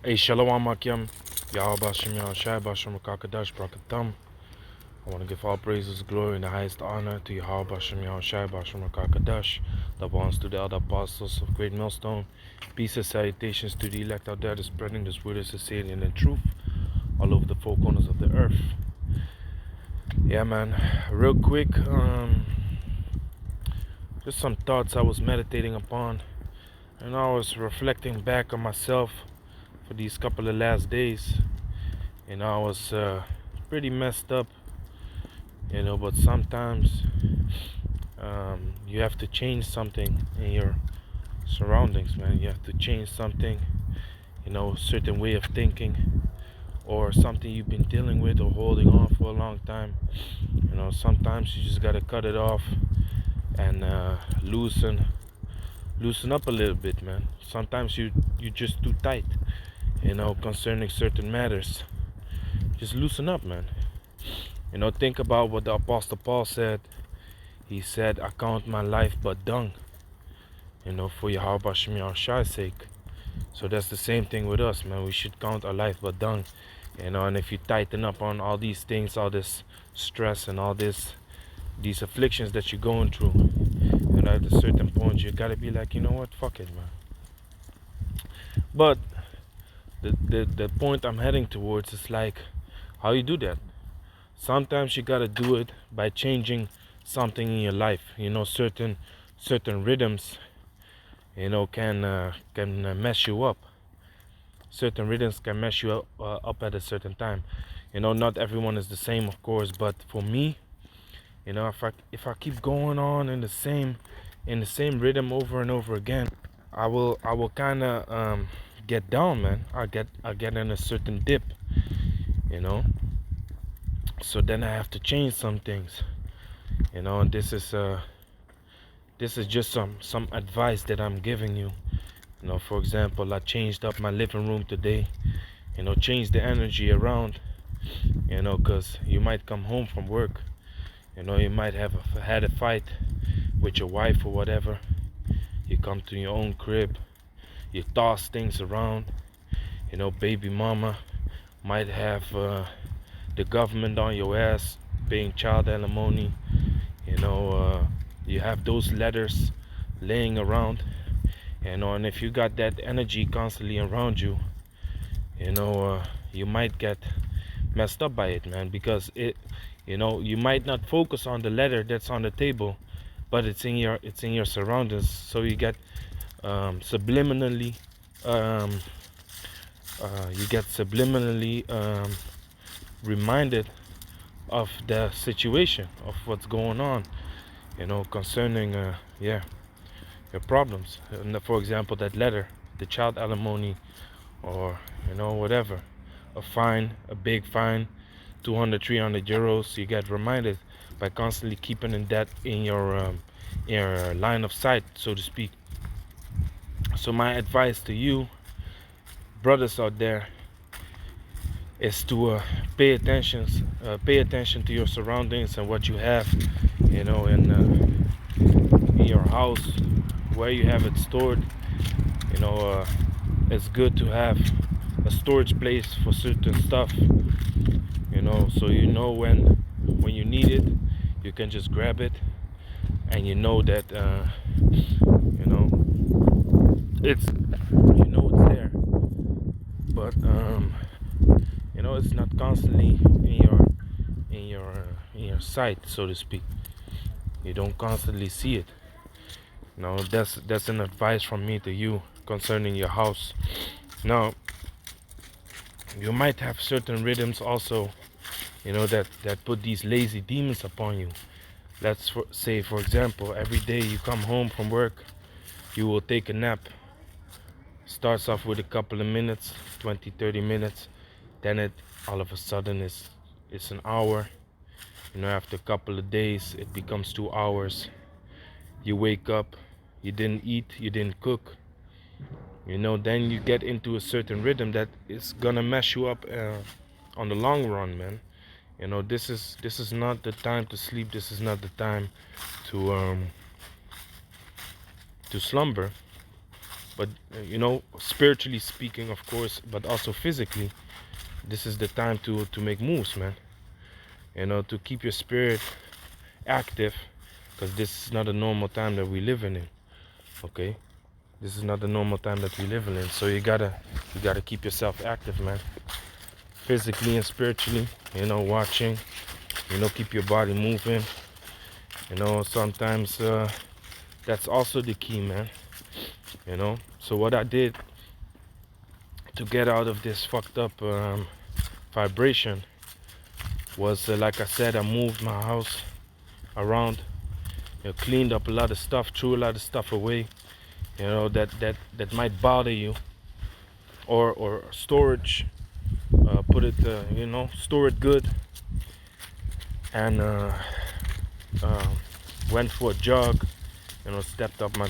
Hey, Shalom Akim. Yahabashim Yahshai Bashim Kakadash Brakatam. I want to give all praises, glory, and the highest honor to Yahabashim Yahshai Bashim Kakadash, the ones to the other apostles of Great Millstone. Peace and salutations to the elect out there that's spreading this word of sincerity and truth all over the four corners of the earth. Yeah, man. Real quick, just some thoughts I was meditating upon, and I was reflecting back on myself for these couple of last days. I was pretty messed up, but sometimes you have to change something in your surroundings, man. You have to change something, a certain way of thinking, or something you've been dealing with or holding on for a long time. Sometimes you just gotta cut it off and loosen up a little bit, man. Sometimes you just too tight, concerning certain matters. Just loosen up, man. Think about what the Apostle Paul said. He said, I count my life but dung, for Yahweh Shem Yahushai's sake. So that's the same thing with us, man. We should count our life but dung, and if you tighten up on all these things, all this stress and all these afflictions that you're going through, at a certain point, you gotta be like, you know what, fuck it, man. But the point I'm heading towards is like, how you do that? Sometimes you gotta do it by changing something in your life. Certain rhythms, can mess you up. Certain rhythms can mess you up at a certain time. Not everyone is the same, of course, but for me, if I keep going on in the same rhythm over and over again, I will kind of get down, man. I get in a certain dip, so then I have to change some things, and this is just some advice that I'm giving you. For example, I changed up my living room today, changed the energy around, because you might come home from work, you might have had a fight with your wife or whatever. You come to your own crib, you toss things around, baby mama might have the government on your ass paying child alimony. You have those letters laying around, and if you got that energy constantly around you, you might get messed up by it, man, because you might not focus on the letter that's on the table, but it's in your surroundings, so you get subliminally reminded of the situation of what's going on, concerning your problems. And for example, that letter, the child alimony, or whatever, a big fine, 200 300 euros. You get reminded by constantly keeping that in your line of sight, so to speak. So my advice to you brothers out there is to pay attention to your surroundings and what you have, in your house, where you have it stored. It's good to have a storage place for certain stuff, so when you need it, you can just grab it, and that it's it's there, but it's not constantly in your sight, so to speak. You don't constantly see it. That's an advice from me to you concerning your house. Now, you might have certain rhythms also, that put these lazy demons upon you. Let's say, for example, every day you come home from work, you will take a nap. Starts off with a couple of minutes, 20, 30 minutes. Then it all of a sudden it's an hour. After a couple of days, it becomes 2 hours. You wake up, you didn't eat, you didn't cook. Then you get into a certain rhythm that is gonna mess you up on the long run, man. This is not the time to sleep. This is not the time to slumber. But spiritually speaking, of course, but also physically, this is the time to make moves, man. To keep your spirit active, because this is not a normal time that we living in. Okay, this is not the normal time that we living in. So you gotta keep yourself active, man. Physically and spiritually, watching, keep your body moving. Sometimes that's also the key, man. So what I did to get out of this fucked up vibration was, like I said, I moved my house around, cleaned up a lot of stuff, threw a lot of stuff away, that might bother you, or storage, store it good, and went for a jog, stepped up my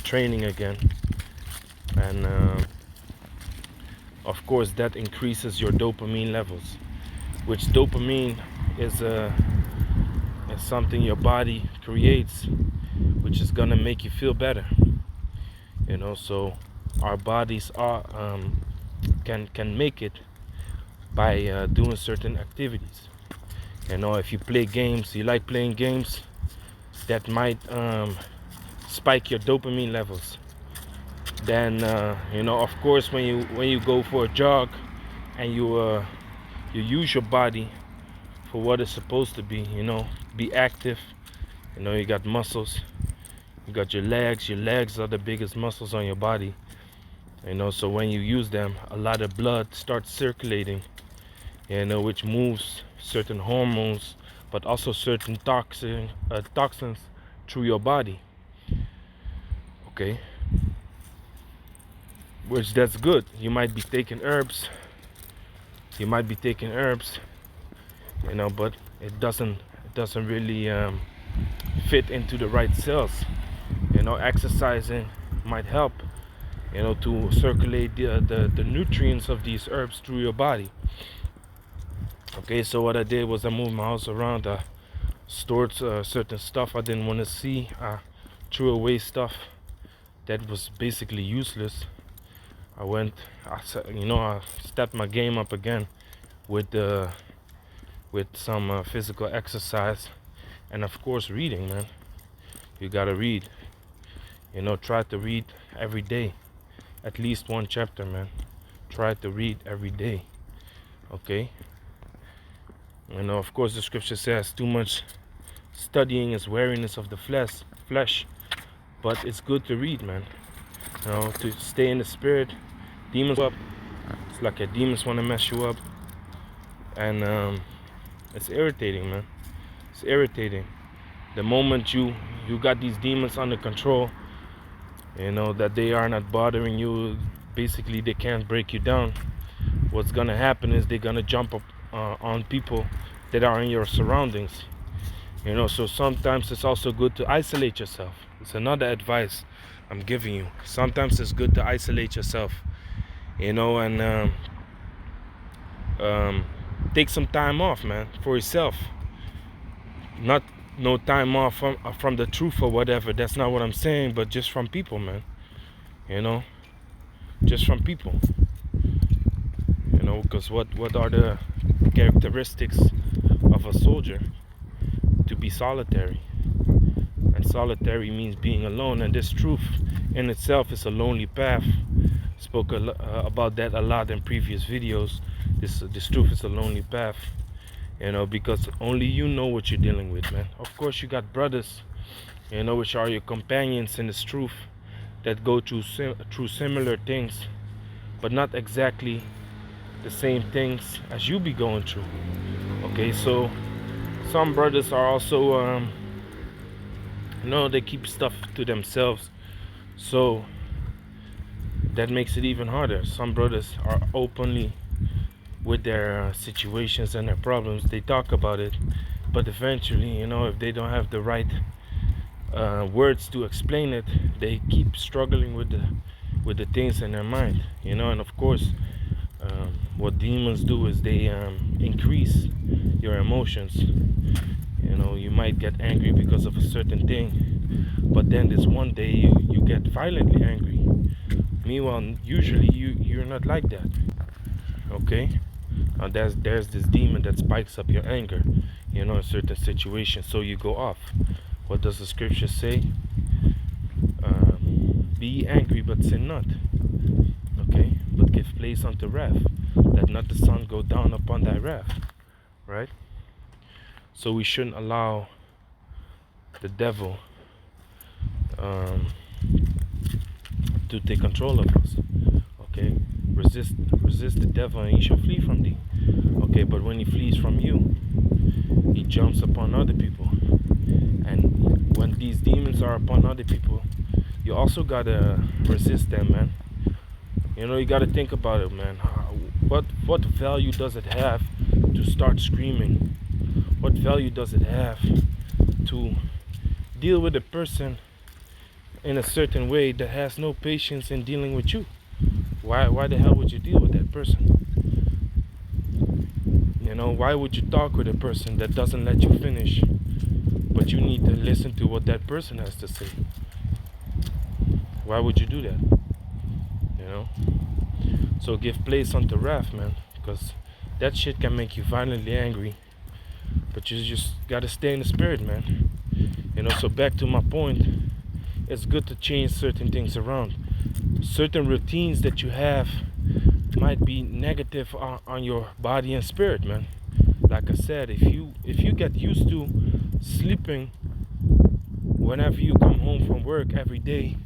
training again, and of course that increases your dopamine levels, which dopamine is something your body creates, which is gonna make you feel better. So our bodies are can make it by doing certain activities. If you play games, you like playing games, that might spike your dopamine levels. Then of course, when you go for a jog and you use your body for what it's supposed to be active. You got muscles, you got your legs are the biggest muscles on your body. So when you use them, a lot of blood starts circulating, which moves certain hormones, but also certain toxins through your body. Okay, which that's good. You might be taking herbs, but it doesn't really fit into the right cells. Exercising might help, to circulate the nutrients of these herbs through your body. Okay, so what I did was I moved my house around. I stored certain stuff I didn't want to see. I threw away stuff that was basically useless. I stepped my game up again with some physical exercise, and of course reading, man. You gotta read. Try to read every day, at least one chapter, man. Try to read every day. Okay. Of course the scripture says too much studying is weariness of the flesh, but it's good to read, man. To stay in the spirit. Demons up. It's like demons want to mess you up, and it's irritating, man. It's irritating. The moment you got these demons under control, that they are not bothering you, basically they can't break you down. What's gonna happen is they're gonna jump up on people that are in your surroundings. So sometimes it's also good to isolate yourself. It's another advice I'm giving you. Sometimes it's good to isolate yourself, and take some time off, man, for yourself. Not no time off from the truth or whatever. That's not what I'm saying, but just from people, man. Just from people. Because what are the characteristics of a soldier? To be solitary. And solitary means being alone, and this truth in itself is a lonely path. Spoke about that a lot in previous videos. This truth is a lonely path, because only you know what you're dealing with, man. Of course you got brothers, which are your companions in this truth, that go through similar things, but not exactly the same things as you be going through. Okay, so some brothers are also they keep stuff to themselves, so that makes it even harder. Some brothers are openly with their situations and their problems. They talk about it, but eventually, if they don't have the right words to explain it, they keep struggling with the things in their mind, and of course, what demons do is they increase your emotions. You might get angry because of a certain thing, but then this one day you get violently angry. Meanwhile, usually you're not like that. Okay, there's this demon that spikes up your anger, in certain situations, so you go off. What does the scripture say? Be angry, but sin not. Okay, but give place unto wrath. Let not the sun go down upon thy wrath. Right? So we shouldn't allow the devil um, to take control of us. Okay, resist the devil, and he shall flee from thee. Okay, but when he flees from you, he jumps upon other people. And when these demons are upon other people, you also gotta resist them, man. You gotta think about it, man. What value does it have to start screaming? What value does it have to deal with a person in a certain way that has no patience in dealing with you? Why the hell would you deal with that person? Why would you talk with a person that doesn't let you finish, but you need to listen to what that person has to say? Why would you do that? So give place unto wrath, man, because that shit can make you violently angry, but you just gotta stay in the spirit, man. So back to my point, it's good to change certain things around. Certain routines that you have might be negative on your body and spirit, man. Like I said, if you get used to sleeping whenever you come home from work every day,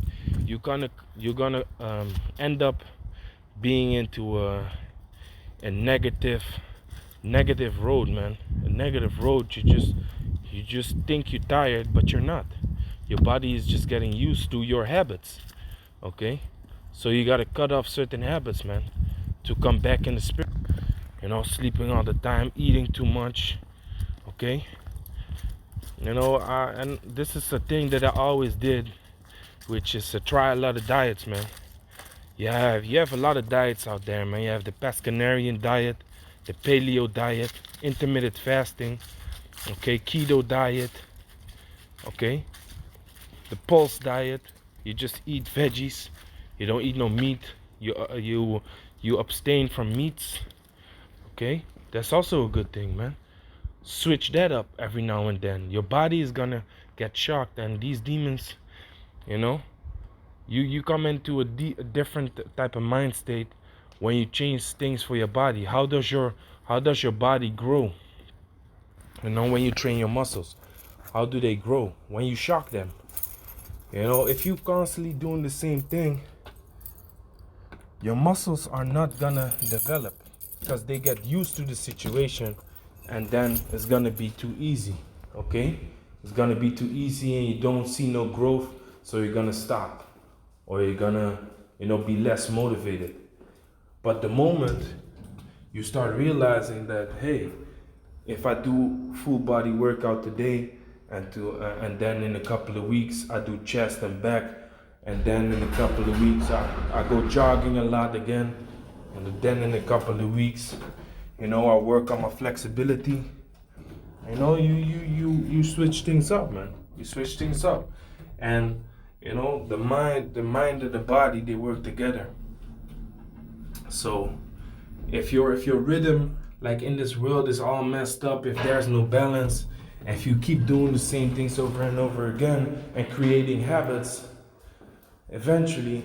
you're gonna end up being into a negative road, man. A negative road. You just think you're tired, but you're not. Your body is just getting used to your habits. Okay, so you gotta cut off certain habits, man, to come back in the spirit. Sleeping all the time, eating too much. Okay, and this is a thing that I always did, which is to try a lot of diets, man. You have a lot of diets out there, man. You have the pescatarian diet, the paleo diet, intermittent fasting, okay, keto diet, okay, the pulse diet. You just eat veggies. You don't eat no meat. You abstain from meats. Okay, that's also a good thing, man. Switch that up every now and then. Your body is gonna get shocked, and these demons, you come into a different type of mind state when you change things for your body. How does your body grow? When you train your muscles, how do they grow? When you shock them. If you constantly doing the same thing, your muscles are not gonna develop because they get used to the situation, and then it's gonna be too easy. Okay, it's gonna be too easy, and you don't see no growth, so you're gonna stop, or you're gonna be less motivated. But the moment you start realizing that, hey, if I do full body workout today, and then in a couple of weeks I do chest and back, and then in a couple of weeks I go jogging a lot again, and then in a couple of weeks I work on my flexibility. You switch things up, man. You switch things up, and the mind and the body, they work together. So if your rhythm, like in this world, is all messed up, if there's no balance, if you keep doing the same things over and over again and creating habits, eventually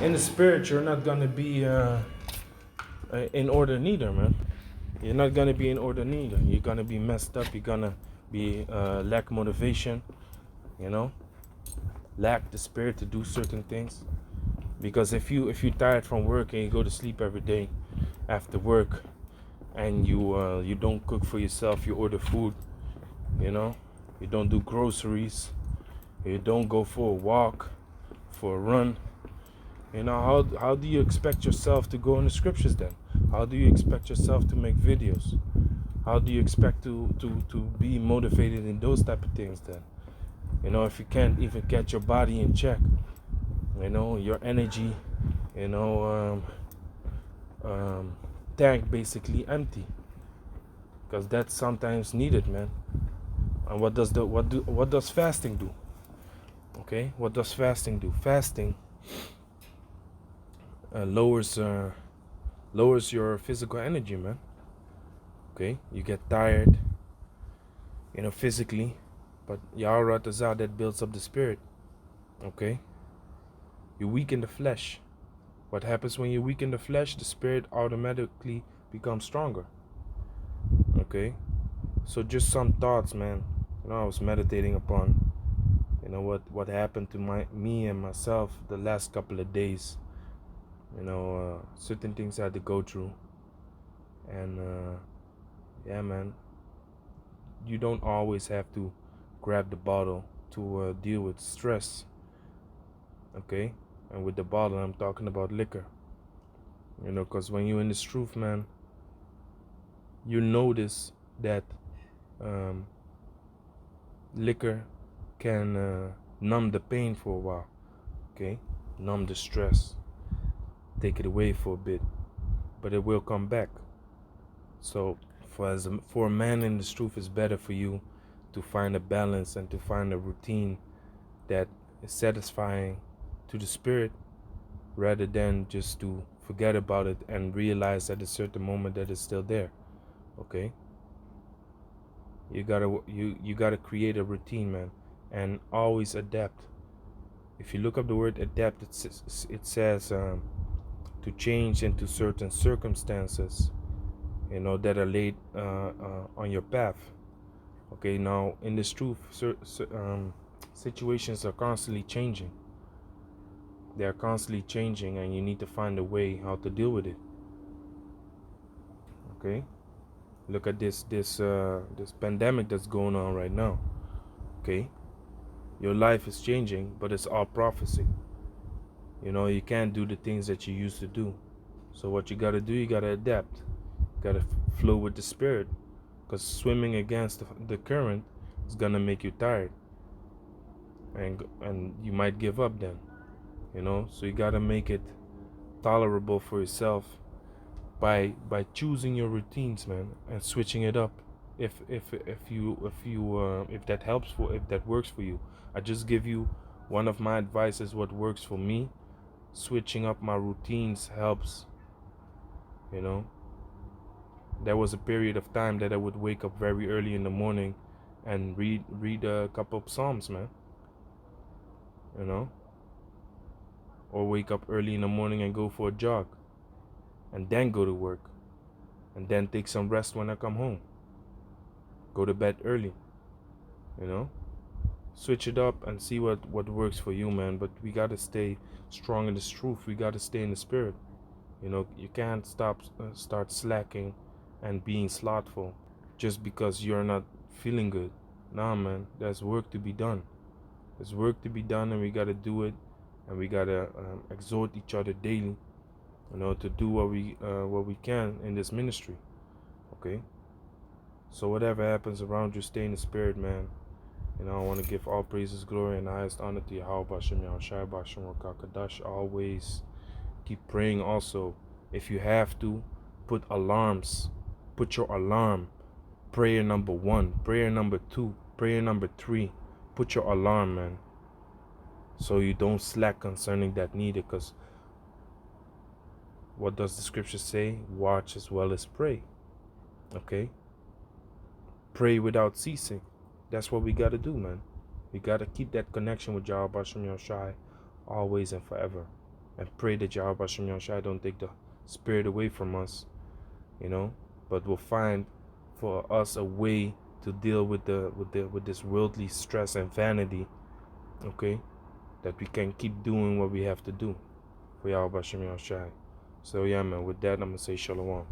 in the spirit you're not gonna be in order neither, man. You're not gonna be in order neither. You're gonna be messed up. You're gonna be lack motivation, lack the spirit to do certain things. Because if you're tired from work and you go to sleep every day after work, and you don't cook for yourself, you order food, you don't do groceries, you don't go for a walk, for a run, how do you expect yourself to go in the scriptures then? How do you expect yourself to make videos? How do you expect to be motivated in those type of things then? If you can't even get your body in check, your energy, tank basically empty, because that's sometimes needed, man. And what does fasting do? Okay, what does fasting do? Fasting lowers your physical energy, man. Okay, you get tired, physically, but Yaharatazah, that builds up the spirit. Okay, you weaken the flesh. What happens when you weaken the flesh? The spirit automatically becomes stronger. Okay, so just some thoughts, man. I was meditating upon, what happened to me and myself the last couple of days. Certain things I had to go through, and yeah, man, you don't always have to grab the bottle to deal with stress. Okay, and with the bottle, I'm talking about liquor. Because when you're in this truth, man, you notice that um, liquor can numb the pain for a while. Okay, numb the stress, take it away for a bit, but it will come back. So for a man in this truth, it's better for you to find a balance and to find a routine that is satisfying to the spirit, rather than just to forget about it and realize at a certain moment that it's still there. Okay, you gotta create a routine, man, and always adapt. If you look up the word adapt, it says to change into certain circumstances, that are laid on your path. Okay, now in this truth, situations are constantly changing. They are constantly changing, and you need to find a way how to deal with it. Okay, look at this pandemic that's going on right now. Okay, your life is changing, but it's all prophecy. You can't do the things that you used to do. So what you gotta do, you gotta adapt. You gotta flow with the spirit, because swimming against the current is gonna make you tired, and you might give up then. So you gotta make it tolerable for yourself by choosing your routines, man, and switching it up. If that helps, if that works for you, I just give you one of my advices. What works for me, switching up my routines helps. There was a period of time that I would wake up very early in the morning and read a couple of psalms, man. Or wake up early in the morning and go for a jog, and then go to work, and then take some rest when I come home. Go to bed early. Switch it up and see what works for you, man. But we gotta stay strong in this truth. We gotta stay in the spirit. You can't start slacking and being slothful just because you're not feeling good. Nah, man, there's work to be done. There's work to be done, and we gotta do it, and we gotta exhort each other daily, to do what we can in this ministry. Okay. So whatever happens around you, stay in the spirit, man. I want to give all praises, glory, and highest honor to Yahweh Bashem Yahushai Bashem Rakakadash. Always keep praying. Also, if you have to, put alarms. Put your alarm. Prayer number 1, prayer number 2, prayer number 3. Put your alarm, man, so you don't slack concerning that needed. Because what does the scripture say? Watch as well as pray. Okay? Pray without ceasing. That's what we got to do, man. We got to keep that connection with Yahweh Bashem Yahushai always and forever. And pray that Yahweh Bashem Yahushai don't take the spirit away from us, but will find for us a way to deal with this worldly stress and vanity, okay? That we can keep doing what we have to do for Yahweh Bashem Yahushai. So yeah, man, with that, I'm going to say shalom.